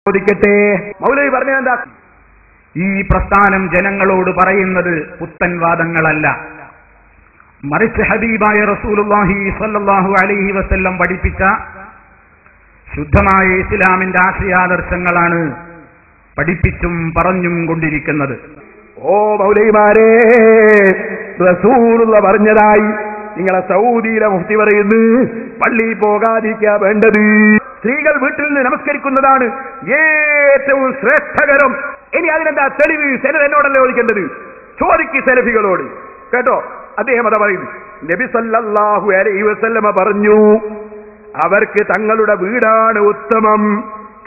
ചോദിക്കട്ടെ, മൗലവി പറഞ്ഞതെന്താ? ഈ പ്രസ്ഥാനം ജനങ്ങളോട് പറയുന്നത് പുത്തൻ വാദങ്ങളല്ല, മറിച്ച് ഹബീബായ റസൂലുള്ളാഹി സ്വല്ലല്ലാഹു അലൈഹി വസല്ലം പഠിപ്പിച്ച ശുദ്ധമായ ഇസ്ലാമിന്റെ ആശയാദർശങ്ങളാണ് പഠിപ്പിച്ചും പറഞ്ഞും കൊണ്ടിരിക്കുന്നത്. ഓ മൗലവിമാരെ, റസൂലുള്ള പറഞ്ഞതായി നിങ്ങളെ സൗദിയിലെ മുഫ്തി പറയുന്നു, പള്ളിയിൽ പോകാതിരിക്കുക വേണ്ടത്. സ്ത്രീകൾ വീട്ടിൽ നിന്ന് നമസ്കരിക്കുന്നതാണ് ഏറ്റവും ശ്രേഷ്ഠകരം. ഇനി അതിനെന്താ തെളിവ്? സെനത് എന്നോടല്ലേ ചോദിക്കേണ്ടത്? ചോദിക്ക് സെലഫികളോട്. കേട്ടോ, അദ്ദേഹം അതാ പറയുന്നു. നബി സല്ലല്ലാഹു അലൈഹി വസല്ലമ പറഞ്ഞു, അവർക്ക് തങ്ങളുടെ വീടാണ് ഉത്തമം,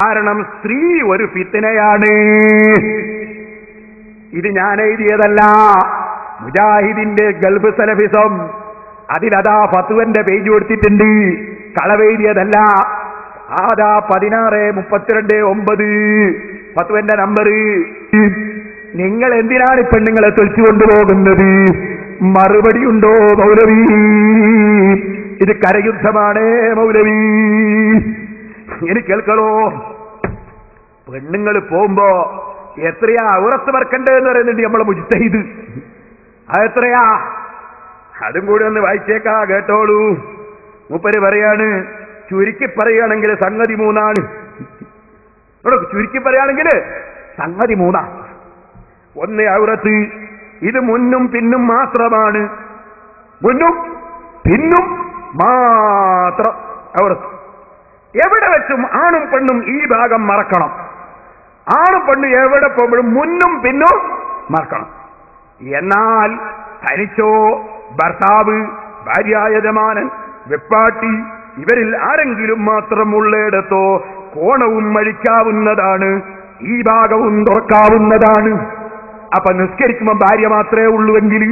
കാരണം സ്ത്രീ ഒരു ഫിത്നയാണ്. ഇത് ഞാൻ എഴുതിയതല്ല, മുജാഹിദിന്റെ ഗൾഫ് സലഫിസം അതിലതാ ഫത്വന്റെ പേജ് കൊടുത്തിട്ടുണ്ട്, കളവെഴുതിയതല്ല. ആദാ 16-32-9 ഫത്വന്റെ നമ്പർ. നിങ്ങൾ എന്തിനാണ് പെണ്ണുങ്ങളെ തൊഴിച്ചു കൊണ്ടുപോകുന്നത്? മറുപടി ഉണ്ടോ മൗലവി? ഇത് കരയുദ്ധമാണ് മൗലവി. ഇനി കേൾക്കണോ, പെണ്ണുങ്ങൾ പോകുമ്പോ എത്രയാ ഉറത്ത് വർക്കണ്ടെന്ന് പറയുന്നുണ്ട് നമ്മളെ മുജ്തഹിദ്. അതെത്രയാ? അതും കൂടി ഒന്ന് വായിച്ചേക്കാ, കേട്ടോളൂ. മൂപ്പര് പറയാണ്, ചുരുക്കി പറയുകയാണെങ്കിൽ സംഗതി 3. ചുരുക്കി പറയുകയാണെങ്കിൽ സംഗതി 3. 1 ഔറത്ത്, ഇത് മുന്നും പിന്നും മാത്രമാണ്, മുന്നും പിന്നും മാത്രം ഔറത്ത്. എവിടെ വെച്ചും ആണും പെണ്ണും ഈ ഭാഗം മറക്കണം. ആണും പെണ്ണും എവിടെ പോകുമ്പോഴും മുന്നും പിന്നും മറക്കണം. എന്നാൽ തനിച്ചോ ഭർത്താവ്, ഭാര്യായജമാനൻ, വെപ്പാട്ടി ഇവരിൽ ആരെങ്കിലും മാത്രം ഉള്ളിടത്തോ കോണവും അഴിക്കാവുന്നതാണ്, ഈ ഭാഗവും തുറക്കാവുന്നതാണ്. അപ്പൊ നിസ്കരിക്കുമ്പോ ഭാര്യ മാത്രമേ ഉള്ളൂവെങ്കിൽ,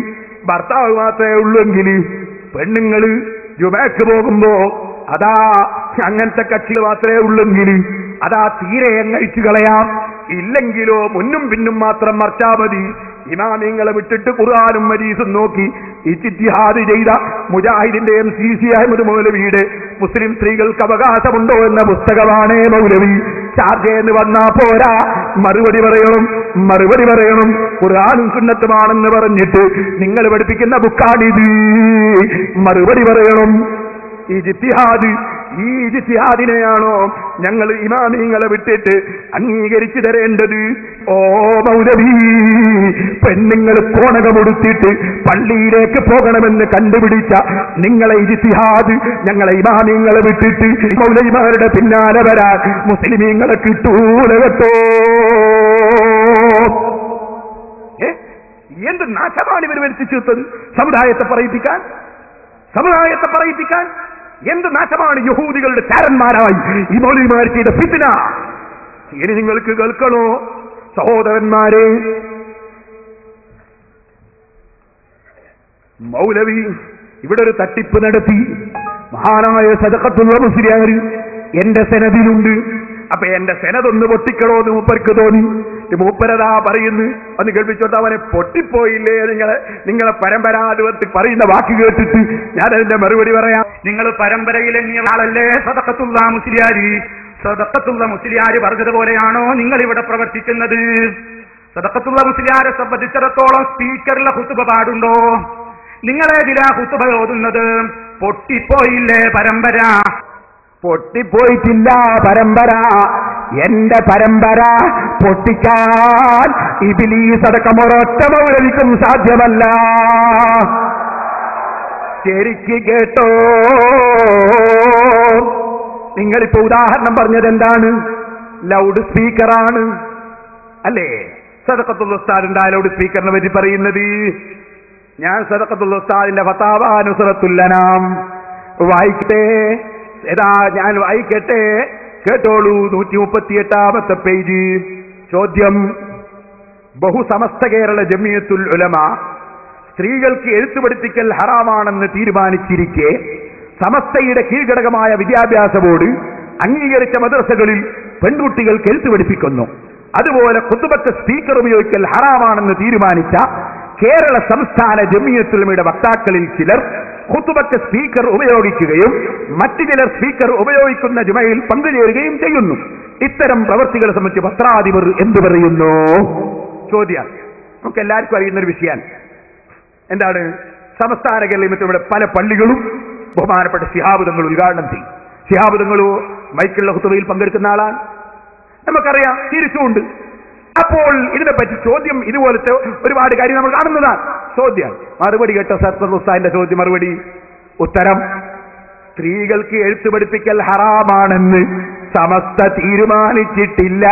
ഭർത്താവ് മാത്രമേ ഉള്ളൂവെങ്കിൽ, പെണ്ണുങ്ങള് ജുമഅക്ക് പോകുമ്പോ അതാ അങ്ങനത്തെ കക്ഷികൾ മാത്രമേ ഉള്ളെങ്കിൽ അതാ തീരെ അഴിച്ചു കളയാം. ഇല്ലെങ്കിലോ മുന്നും പിന്നും മാത്രം മറച്ചാ മതി. ഇമാമിങ്ങളെ വിട്ടിട്ട് ഖുർആനും ഹദീസും നോക്കി ഇജ്തിഹാദ് ചെയ്ത മുജാഹിദിന്റെ MCC അഹ്മദ് മൗലവിയുടെ മുസ്ലിം സ്ത്രീകൾക്ക് അവകാശമുണ്ടോ എന്ന പുസ്തകമാണ് മൗലവി. ചാർജയെന്ന് വന്നാ പോരാ, മറുപടി പറയണം. ഖുർആനും സുന്നത്തുമാണെന്ന് പറഞ്ഞിട്ട് നിങ്ങൾ പഠിപ്പിക്കുന്ന ബുക്കാണിത്. മറുപടി പറയണം. ഈ ഇജ്തിഹാദിനെയാണോ ഞങ്ങൾ ഇമാമിങ്ങളെ വിട്ടിട്ട് അംഗീകരിച്ചു തരേണ്ടത്? ഓ മൗലവി, പെണ്ണുങ്ങൾ കോണകമുടുത്തിട്ട് പള്ളിയിലേക്ക് പോകണമെന്ന് കണ്ടുപിടിച്ച നിങ്ങളെ ഇജ്തിഹാദ് ഞങ്ങളെ ഇമാമിങ്ങളെ വിട്ടിട്ട് മൗലവിമാരുടെ പിന്നാലെ വരാൻ മുസ്ലിമീങ്ങളെ കിട്ടൂല കേട്ടോ. എന്ത് നാശമാണ് ഇവർ വരുത്തിച്ചു വെച്ചത്? സമുദായത്തെ പറയിപ്പിക്കാൻ എന്ത് നാശമാണ് യഹൂദികളുടെ ചാരന്മാരായി ഈ മൗലവിമാർ ചെയ്ത ഫിത്ന. ഇനി നിങ്ങൾക്ക് കേൾക്കണോ സഹോദരന്മാരെ, മൗലവി ഇവിടെ ഒരു തട്ടിപ്പ് നടത്തി. മഹാനായ സദഖത്തുൽ മുസ്ലിയാർ എന്റെ സെനദിലുണ്ട്. അപ്പൊ എന്റെ സെനതൊന്ന് പൊട്ടിക്കണോ എന്ന് മൂപ്പർക്ക് തോന്നി. മൂപ്പരതാ പറയുന്നു, ഒന്ന് കേൾപ്പിച്ചോട്ട്. അവനെ പൊട്ടിപ്പോയില്ലേ? നിങ്ങളെ പരമ്പരാധിപത്തിൽ പറയുന്ന വാക്ക് കേട്ടിട്ട് ഞാൻ അതിന്റെ മറുപടി പറയാം. നിങ്ങൾ പരമ്പരയിലെങ്ങിയ ആളല്ലേ സദഖത്തുള്ള മുസ്ലിയാരി? സദഖത്തുള്ള മുസ്ലിയാര് പറഞ്ഞതുപോലെയാണോ നിങ്ങൾ ഇവിടെ പ്രവർത്തിക്കുന്നത്? സദഖത്തുള്ള മുസ്ലിയാരെ സംബന്ധിച്ചിടത്തോളം സ്പീക്കറിലെ ഖുതുബ പാടുണ്ടോ? നിങ്ങളേതിലാ ഖുതുബ ഓതുന്നത്? പൊട്ടിപ്പോയില്ലേ പരമ്പര? പൊട്ടിപ്പോയിട്ടില്ല പരമ്പര. എന്റെ പരമ്പര പൊട്ടിക്കാൻ ഇബ്ലീസ് അടക്കം ഒരൊറ്റ മൗലവിക്കും സാധ്യമല്ല. ശരിക്ക് കേട്ടോ, നിങ്ങളിപ്പോ ഉദാഹരണം പറഞ്ഞത് എന്താണ്? ലൗഡ് സ്പീക്കറാണ് അല്ലേ? സദഖത്തുൽ ഉസ്താദിന്റെ ലൗഡ് സ്പീക്കറിനെ പറ്റി പറയുന്നത്. ഞാൻ സദഖത്തുൽ ഉസ്താദിന്റെ ഫതാവ നുസ്റത്തുൽ അനാം വായിക്കട്ടെ. ഞാൻ വായിക്കട്ടെ, കേട്ടോളൂ. 138-ാമത്തെ പേജ്. ചോദ്യം: ബഹുസമസ്ത കേരള ജമിയത്തുൽ ഉലമ സ്ത്രീകൾക്ക് എഴുത്തുപഠിപ്പിക്കൽ ഹറാമാണെന്ന് തീരുമാനിച്ചിരിക്കെ സമസ്തയുടെ കീഴ്ഘടകമായ വിദ്യാഭ്യാസ ബോർഡ് അംഗീകരിച്ച മദ്രസകളിൽ പെൺകുട്ടികൾക്ക് എഴുത്തുപഠിപ്പിക്കുന്നു. അതുപോലെ ഖുതുബക്ക് സ്പീക്കർ ഉപയോഗിക്കൽ ഹറാമാണെന്ന് തീരുമാനിച്ച കേരള സംസ്ഥാന ജമിയത്തുൽ ഉലമയുടെ വക്താക്കളിൽ ചിലർ ഖുതുബക്ക് സ്പീക്കർ ഉപയോഗിക്കുകയും മറ്റു ചിലർ സ്പീക്കർ ഉപയോഗിക്കുന്ന ജുമയിൽ പങ്കുചേരുകയും ചെയ്യുന്നു. ഇത്തരം പ്രവൃത്തികളെ സംബന്ധിച്ച് പത്രാധിപർ എന്തു പറയുന്നു? ചോദ്യം നമുക്ക് എല്ലാവർക്കും അറിയുന്നൊരു വിഷയമാണ്. എന്താണ്? സംസ്ഥാന കേരളത്തിലൂടെ പല പള്ളികളും ബഹുമാനപ്പെട്ട ശിഹാബ് തങ്ങൾ ഉദ്ഘാടനം ചെയ്യും. ശിഹാബ് തങ്ങൾ മൈക്കുള്ള ഖുതുബയിൽ പങ്കെടുക്കുന്ന ആളാണ്, നമുക്കറിയാം, തിരിച്ചുകൊണ്ട്. അപ്പോൾ ഇതിനെപ്പറ്റി ചോദ്യം, ഇതുപോലത്തെ ഒരുപാട് കാര്യം നമ്മൾ കാണുന്നതാണ്. ചോദ്യം മറുപടി കേട്ട സർദർ ഉസ്താദിന്റെ ചോദ്യം മറുപടി ഉത്തരം: സ്ത്രീകൾക്ക് എഴുത്ത് പഠിപ്പിക്കൽ ഹറാമാണെന്ന് സമസ്ത തീരുമാനിച്ചിട്ടില്ല.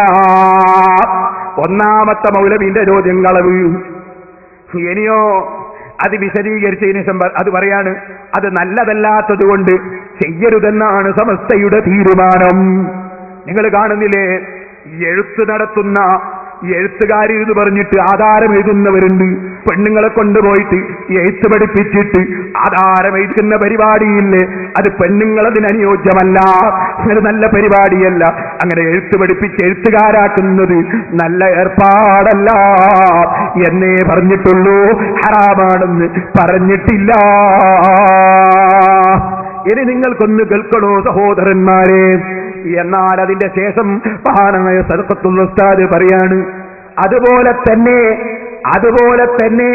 ഒന്നാമത്തെ മൗലവിന്റെ ചോദ്യം കളവ്. ഇനിയോ അത് വിശദീകരിച്ചതിന് ശേഷം അത് പറയാണ്, അത് നല്ലതല്ലാത്തത് കൊണ്ട് ചെയ്യരുതെന്നാണ് സമസ്തയുടെ തീരുമാനം. നിങ്ങൾ കാണുന്നില്ലേ, എഴുത്ത് നടത്തുന്ന എഴുത്തുകാരി എന്ന് പറഞ്ഞിട്ട് ആധാരം എഴുതുന്നവരുണ്ട്. പെണ്ണുങ്ങളെ കൊണ്ടുപോയിട്ട് എഴുത്ത് പഠിപ്പിച്ചിട്ട് ആധാരം എഴുതുന്ന പരിപാടിയില്ലേ, അത് പെണ്ണുങ്ങളതിന് അനുയോജ്യമല്ല, അത് നല്ല പരിപാടിയല്ല. അങ്ങനെ എഴുത്ത് പഠിപ്പിച്ച് എഴുത്തുകാരാക്കുന്നത് നല്ല ഏർപ്പാടല്ല എന്നേ പറഞ്ഞിട്ടുള്ളൂ, ഹറാമാണെന്ന് പറഞ്ഞിട്ടില്ല. ഇനി നിങ്ങൾക്കൊന്ന് കേൾക്കണോ സഹോദരന്മാരെ? എന്നാൽ അതിന്റെ ശേഷം മഹാനായ സദഖത്തുൽ ഉസ്താദ് പറയാണ്, അതുപോലെ തന്നെ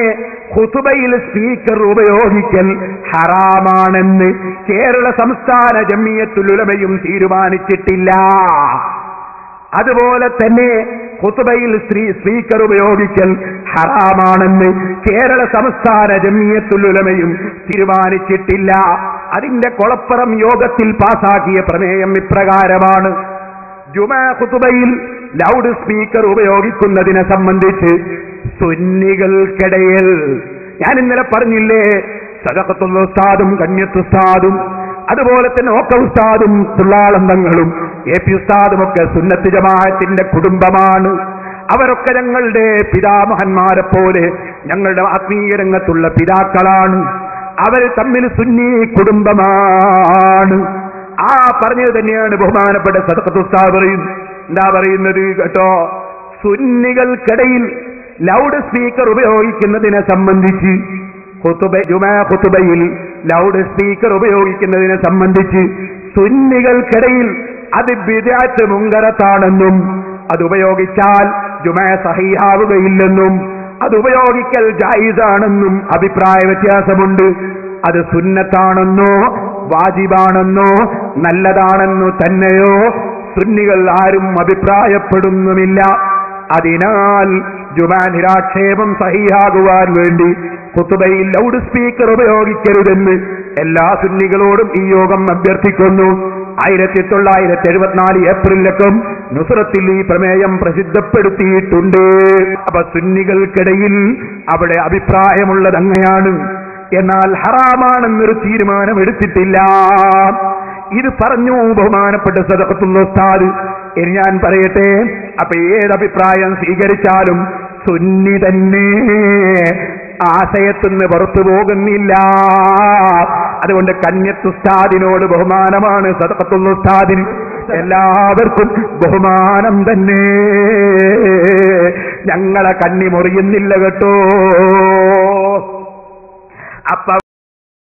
ഖുതുബയിൽ സ്പീക്കർ ഉപയോഗിക്കൽ ഹറാമാണെന്ന് കേരള സംസ്ഥാന ജംഇയ്യത്തുൽ ഉലമയും തീരുമാനിച്ചിട്ടില്ല. അതുപോലെ തന്നെ ഖുതുബയിൽ സ്പീക്കർ ഉപയോഗിക്കൽ ഹറാമാണെന്ന് കേരള സംസ്ഥാന ജംഇയ്യത്തുൽ ഉലമയും തീരുമാനിച്ചിട്ടില്ല. അതിന്റെ കൊളപ്പുറം യോഗത്തിൽ പാസാക്കിയ പ്രമേയം ഇപ്രകാരമാണ്: ജുമാ ഖുതുബയിൽ ലൗഡ് സ്പീക്കർ ഉപയോഗിക്കുന്നതിനെ സംബന്ധിച്ച് സുന്നികൾക്കിടയിൽ, ഞാൻ ഇന്നലെ പറഞ്ഞില്ലേ, സദഖത്തുൽ ഉസ്താദും കണ്യത്ത് ഉസ്താദും അതുപോലെ തന്നെ ഓക്ക ഉസ്താദും തുള്ളാളന്തങ്ങളും AP ഉസ്താദും ഒക്കെ സുന്നത്ത് ജമാഅത്തിന്റെ കുടുംബമാണ്. അവരൊക്കെ ഞങ്ങളുടെ പിതാമഹന്മാരെ പോലെ ഞങ്ങളുടെ ആത്മീയ രംഗത്തുള്ള പിതാക്കളാണ്. അവർ തമ്മിൽ സുന്നി കുടുംബമാണ്. ആ പറഞ്ഞത് തന്നെയാണ് ബഹുമാനപ്പെട്ട സദഖത്തുൽ ഉസ്താദ് പറയുന്നത്. എന്താ പറയുന്നത് കേട്ടോ? സുന്നികൾക്കിടയിൽ ലൗഡ് സ്പീക്കർ ഉപയോഗിക്കുന്നതിനെ സംബന്ധിച്ച്, ജുമാ ഖുതുബയിൽ ലൗഡ് സ്പീക്കർ ഉപയോഗിക്കുന്നതിനെ സംബന്ധിച്ച് സുന്നികൾക്കിടയിൽ അത് ബിദ്അത്ത് മുങ്കറത്താണെന്നും അത് ഉപയോഗിച്ചാൽ ജുമാ സഹീഹാവുകയില്ലെന്നും അത് ഉപയോഗിക്കൽ ജായിസാണെന്നും അഭിപ്രായ വ്യത്യാസമുണ്ട്. അത് സുന്നത്താണെന്നോ വാജിബാണെന്നോ നല്ലതാണെന്നോ തന്നെയോ സുന്നികൾ ആരും അഭിപ്രായപ്പെടുന്നുമില്ല. അതിനാൽ ജുമാ നിരാക്ഷേപം സഹീഹാകുവാൻ വേണ്ടി ഖുതുബയിൽ ലൗഡ് സ്പീക്കർ ഉപയോഗിക്കരുതെന്ന് എല്ലാ സുന്നികളോടും ഈ യോഗം അഭ്യർത്ഥിക്കുന്നു. 1974 ഏപ്രിലൊക്കെ നുസ്രത്തിൽ ഈ പ്രമേയം പ്രസിദ്ധപ്പെടുത്തിയിട്ടുണ്ട്. അപ്പൊ സുന്നികൾക്കിടയിൽ അവിടെ അഭിപ്രായമുള്ളത് അങ്ങനെയാണ്. എന്നാൽ ഹറാമാണെന്നൊരു തീരുമാനം എടുത്തിട്ടില്ല. ഇത് പറഞ്ഞു ബഹുമാനപ്പെട്ട സദഖത്തുൽ ഉസ്താദ്. ഇനി ഞാൻ പറയട്ടെ, അപ്പൊ ഏതഭിപ്രായം സ്വീകരിച്ചാലും സുന്നി തന്നെ ആശയത്തുനിന്ന് പുറത്തു പോകുന്നില്ല. അതുകൊണ്ട് കന്യത്ത് ഉസ്താദിനോട് ബഹുമാനമാണ്, സദഖത്തുൽ ഉസ്താദിന് എല്ലാവർക്കും ബഹുമാനം തന്നെ. ഞങ്ങളെ കണ്ണി മുറിയുന്നില്ല കേട്ടോ.